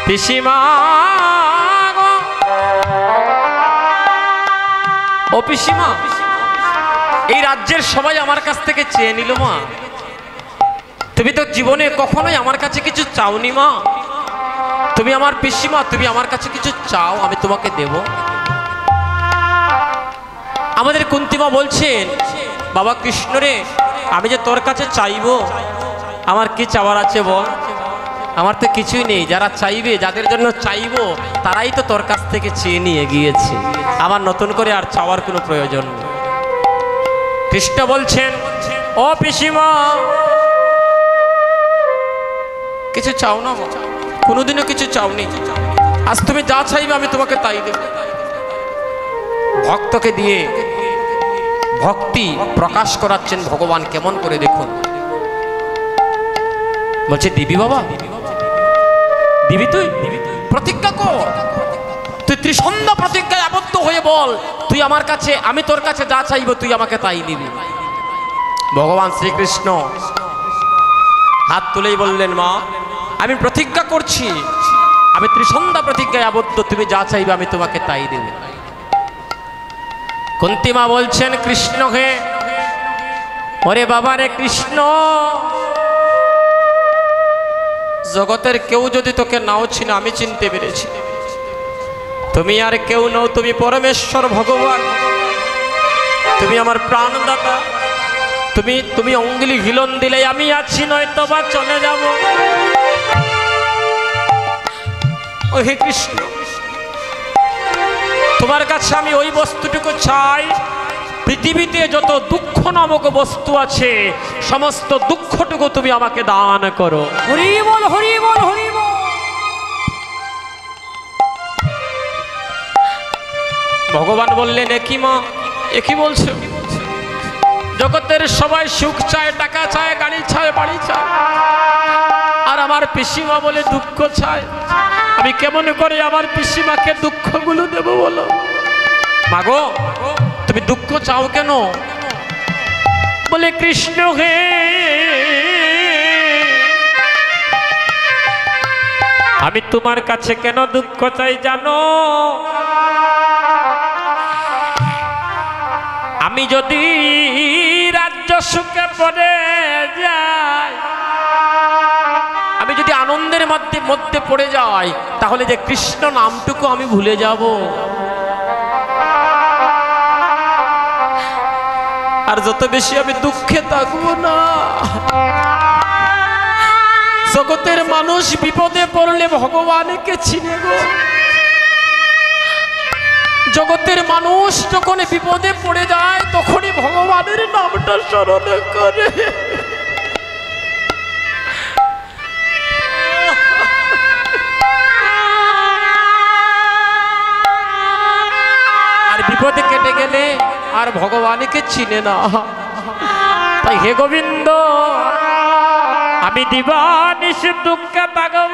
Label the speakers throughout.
Speaker 1: পিসিমা ও পিসিমা, এই রাজ্যের সবাই আমার কাছ থেকে চেয়ে নিল মা। তুমি তো জীবনে কখনোই আমার কাছে কিছু চাওনি মা। তুমি আমার পিসিমা, তুমি আমার কাছে কিছু চাও, আমি তোমাকে দেব। আমাদের কুন্তিমা বলছেন, বাবা কৃষ্ণ রে, আমি যে তোর কাছে চাইবো, আমার কি চাওয়ার আছে বল? আমার তো কিছুই নেই। যারা চাইবে, যাদের জন্য চাইবো, তারাই তো তোর কাছ থেকে চেয়ে নিয়ে গিয়েছে। আমার নতুন করে আর চাওয়ার কোনো প্রয়োজন নেই। কৃষ্ণ বলছেন, ও পিসিমা, কিছু চাও না? কোনোদিনও কিছু চাওনি। আজ তুমি যা চাইবে আমি তোমাকে তাই দেব। ভক্তকে দিয়ে ভক্তি প্রকাশ করাচ্ছেন ভগবান কেমন করে দেখুন। বলছে, দিবি বাবা, দিবি? তুই প্রতিজ্ঞা কর, তুই ত্রিসন্ধ্যা প্রতিজ্ঞায় আবদ্ধ হয়ে বল, তুই আমার কাছে, আমি তোর কাছে যা চাইবো তুই আমাকে তাই দিবি। ভগবান শ্রীকৃষ্ণ হাত তুলেই বললেন, মা আমি প্রতিজ্ঞা করছি, আমি ত্রিসন্ধ্যা প্রতিজ্ঞায় আবদ্ধ, তুমি যা চাইবে আমি তোমাকে তাই দেব। কুন্তিমা বলছেন, কৃষ্ণ হে, ওরে বাবা রে কৃষ্ণ, জগতের কেউ যদি তোকে নাও চিনে, আমি চিনতে পেরেছি। তুমি আর কেউ নও, তুমি পরমেশ্বর ভগবান, তুমি আমার প্রাণদাতা। তুমি অঙ্গুলি হিলন দিলে আমি আছি, নয়তো বা চলে যাব। ও হে কৃষ্ণ, তোমার কাছে আমি ওই বস্তুটুকু চাই, পৃথিবীতে যত দুঃখ নামক বস্তু আছে, সমস্ত দুঃখটুকু তুমি আমাকে দান করো।
Speaker 2: হরি বল, হরি বল, হরি বল।
Speaker 1: ভগবান বললেন, একই মা, একই বলছো? জগতের সবাই সুখ চায়, টাকা চায়, গাড়ি চায়, বাড়ি চায়, আর আমার পিসিমা বলে দুঃখ চায়। আমি কেমন করে আমার পিসিমাকে দুঃখগুলো দেব বলো? মাগো, তুমি দুঃখ চাও কেন? বলে, কৃষ্ণ হে, আমি তোমার কাছে কেন দুঃখ চাই জানো? আমি যদি রাজ্য সুখে পড়ে যাই, আমি যদি আনন্দের মধ্যে পড়ে যাই, তাহলে যে কৃষ্ণ নামটুকু আমি ভুলে যাব। আর যত বেশি আমি দুঃখে থাকবো না, জগতের মানুষ বিপদে পড়লে ভগবানকে চিনে গো। জগতের মানুষ যখন বিপদে পড়ে যায়, তখনই ভগবানের নামটা স্মরণ করে। আর বিপদে কেটে গেলে আর ভগবানকে চিনে না। তাই হে গোবিন্দ, আমি দিবানিশ দুঃখে থাকব,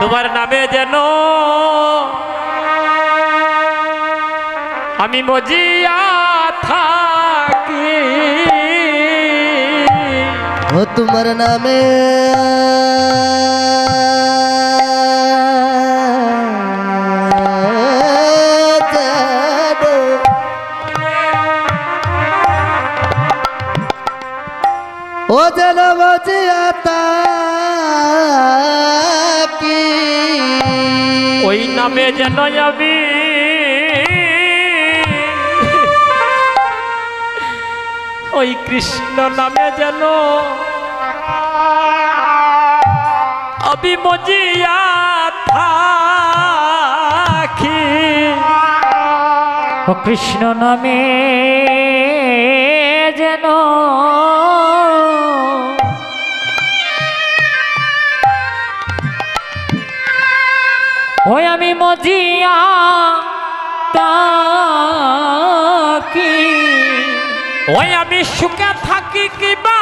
Speaker 1: তোমার নামে যেন আমি মজিয়া থাকি।
Speaker 3: ও তোমার নামে ও যেন মজিয়া থাকি,
Speaker 1: ওই নামে যেন আমি ওই কৃষ্ণ নামে যেন আমি মজিয়া থাকি।
Speaker 2: ও কৃষ্ণ নামে যেন ওই আমি মজিয়া থাকি।
Speaker 1: ওই আমি সুখে থাকি কিবা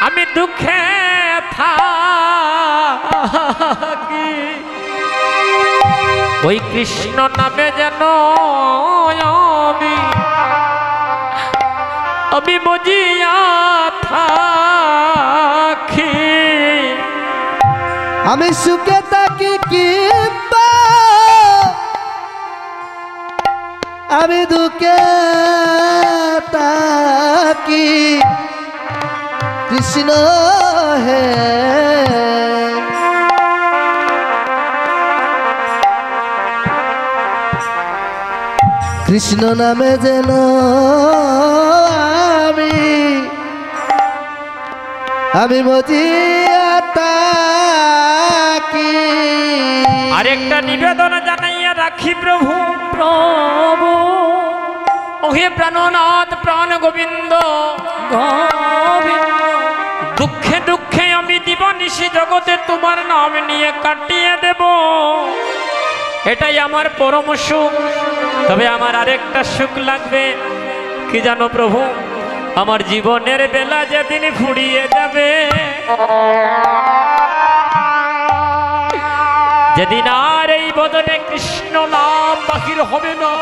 Speaker 1: আমি দুঃখে থাকি, ওই কৃষ্ণ নামে যেন আমি আমি মজিয়া থাকি,
Speaker 3: আমি সুখে থাকি কিংবা আমি দুঃখে থাকি, কৃষ্ণ হে কৃষ্ণ নামে যেন আমি মজিয়া থাকি।
Speaker 1: আরেকটা নিবেদন জানাইয়া রাখি প্রভু, প্রভু ওহে প্রাণনাথ প্রাণ গোবিন্দ,
Speaker 2: গোবিন্দ
Speaker 1: দুঃখে দুঃখে আমি দিবানিশি জগতে তোমার নাম নিয়ে কাটিয়ে দেব, এটাই আমার পরম সুখ। তবে আমার আরেকটা সুখ লাগবে, কি জানো প্রভু, আমার জীবনের বেলা যেদিন ফুরিয়ে যাবে, যেদিন আর এই বদনে কৃষ্ণ নাম বাহির হবে না,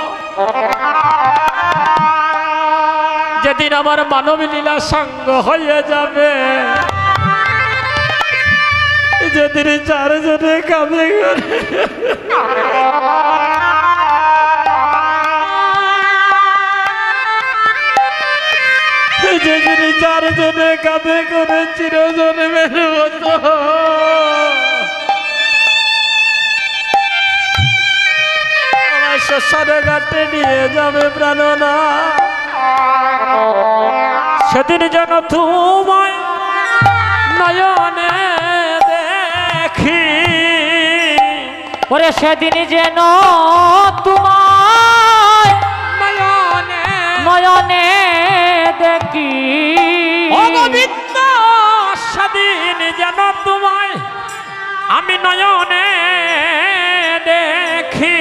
Speaker 1: যেদিন আমার মানব লীলা সঙ্গ হয়ে যাবে, যেদিন চারজনে কাঁদে করে যেদিন চারজনে কাঁদে করে চিরজন্মের মতো আমার শ্মশানে ঘাটে নিয়ে যাবে প্রাণনা, সেদিন যেন তোমায় নয়নে দেখি,
Speaker 2: ওরে সেদিন যেন তোমায়
Speaker 1: নয়নে
Speaker 2: নয়নে দেখি,
Speaker 1: ও গোবিন্দ সেদিন যেন তোমায় আমি নয়নে দেখি,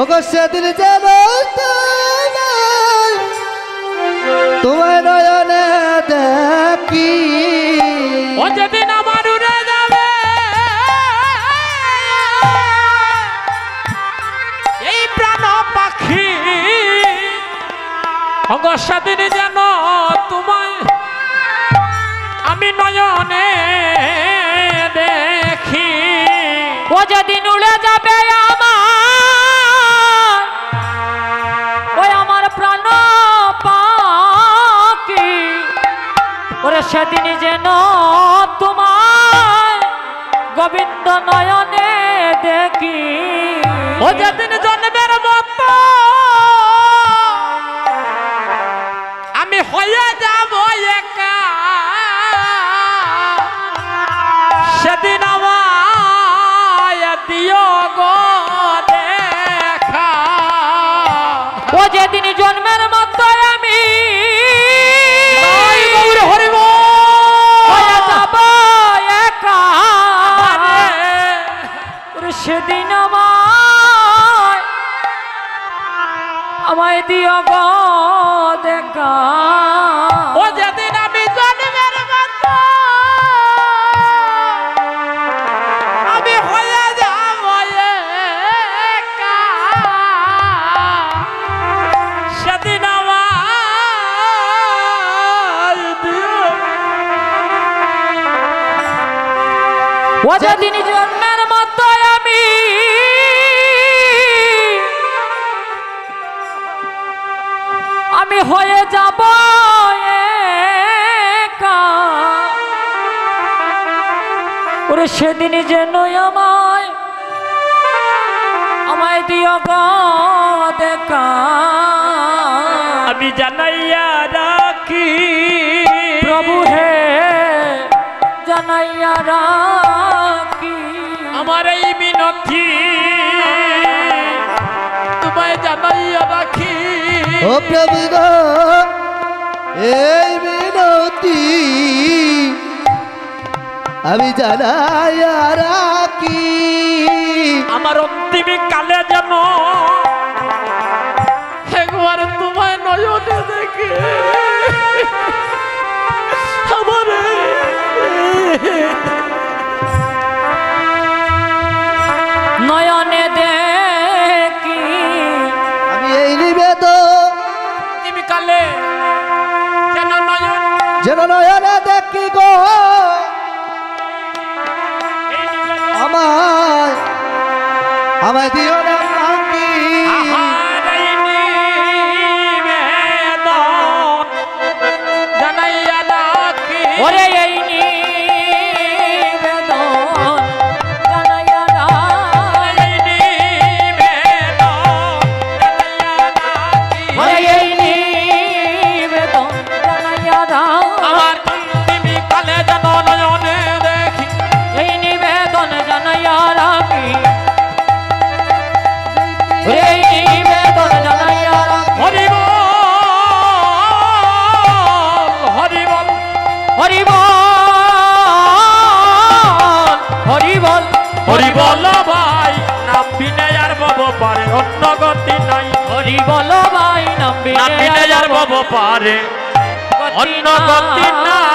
Speaker 3: ওগো সেদিন যেন তোমায় নয়নে দেখি,
Speaker 1: ও যেদিন আমার উড়ে যাবে এই প্রাণ পাখি, ওগো সেদিন যেন তোমায় আমি নয়নে দেখি,
Speaker 2: ও যেদিন উড়ে যাবে আমার ওই আমার প্রাণ পাখি, ওরে সেদিন যেন তোমায় গোবিন্দ নয়নে দেখি,
Speaker 1: ও যেদিন জন্মের মতো আমি হয়ে যাব একা, সেদিন আমায় দিও গো দেখা,
Speaker 2: ও যেদিন জন্মের মতো আমি
Speaker 1: হরিব
Speaker 2: হয়ে যাব একা, ওরে সেদিন আমায় দিও গো দেখা,
Speaker 1: ও যেদিন আমি জন্মের মতো আমি হয়ে যাব একা, সেদিন আমায় দিও,
Speaker 2: ও যেদিন জন্মের মতো আমি হয়ে যাব একা, ওরে সেদিন যেন আমায় দিও গো দেখা,
Speaker 1: আমি জানাইয়া রাখি
Speaker 2: প্রভু হে জানাইয়া রাখি,
Speaker 1: আমার এই মিনতি তোমায় জানাইয়া রাখি,
Speaker 3: ও প্রভু গো এই মিনতি আমি জানাইয়া রাখি,
Speaker 1: আমার অন্তিম কালে যেন একবার তোমায় নয়নে দেখে আমার
Speaker 2: নয়নে দেখি,
Speaker 3: আমি এই নিবেদন
Speaker 1: অন্তিম কালে
Speaker 3: যেন নয়নে দেখি গো আমায় আমায় দিও না ফাঁকি
Speaker 1: আহার এই নিবেদন জানাইয়া রাখি।
Speaker 2: ওরে এই নিবেদন জানাইয়া রাখি।
Speaker 1: এই নিবেদন জানাইয়া রাখি।
Speaker 2: ওরে এই নিবেদন জানাইয়া রাখি।
Speaker 1: আমার অন্তিম কালে যেন নয়নে দেখি।
Speaker 2: এই নিবেদন জানাইয়া রাখি। ওরে এই নিবেদন জানাইয়া রাখি।
Speaker 1: হরি বল হরি বল
Speaker 2: হরি বল হরি বল
Speaker 1: হরি বল ভাই নাম বিনে আর বব পারে অন্য গতি নাই।
Speaker 2: হরি বল ভাই নাম
Speaker 1: নাম বিনে আর বব পারে অন্য গতি নাই।